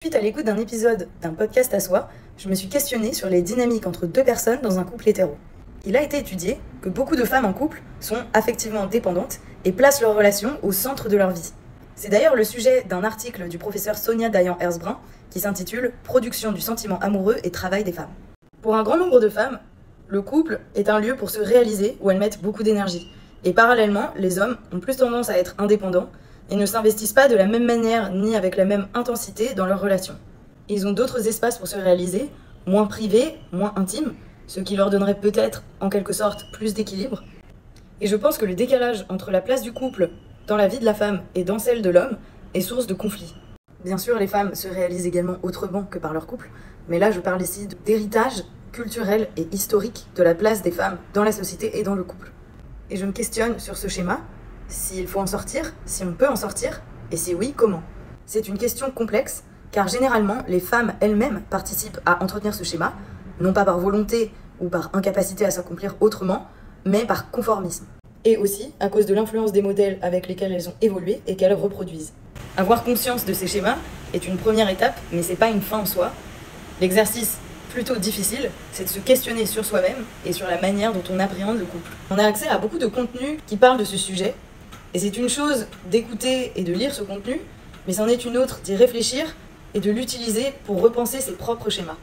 Suite à l'écoute d'un épisode d'un podcast à soi, je me suis questionnée sur les dynamiques entre deux personnes dans un couple hétéro. Il a été étudié que beaucoup de femmes en couple sont affectivement dépendantes et placent leur relation au centre de leur vie. C'est d'ailleurs le sujet d'un article du professeur Sonia Dayan-Herzbrun qui s'intitule « Production du sentiment amoureux et travail des femmes ». Pour un grand nombre de femmes, le couple est un lieu pour se réaliser où elles mettent beaucoup d'énergie. Et parallèlement, les hommes ont plus tendance à être indépendants et ne s'investissent pas de la même manière ni avec la même intensité dans leurs relations. Ils ont d'autres espaces pour se réaliser, moins privés, moins intimes, ce qui leur donnerait peut-être, en quelque sorte, plus d'équilibre. Et je pense que le décalage entre la place du couple dans la vie de la femme et dans celle de l'homme est source de conflits. Bien sûr, les femmes se réalisent également autrement que par leur couple, mais là je parle ici d'héritage culturel et historique de la place des femmes dans la société et dans le couple. Et je me questionne sur ce schéma, s'il faut en sortir, si on peut en sortir, et si oui, comment. C'est une question complexe, car généralement, les femmes elles-mêmes participent à entretenir ce schéma, non pas par volonté ou par incapacité à s'accomplir autrement, mais par conformisme. Et aussi à cause de l'influence des modèles avec lesquels elles ont évolué et qu'elles reproduisent. Avoir conscience de ces schémas est une première étape, mais c'est pas une fin en soi. L'exercice plutôt difficile, c'est de se questionner sur soi-même et sur la manière dont on appréhende le couple. On a accès à beaucoup de contenus qui parlent de ce sujet, et c'est une chose d'écouter et de lire ce contenu, mais c'en est une autre d'y réfléchir et de l'utiliser pour repenser ses propres schémas.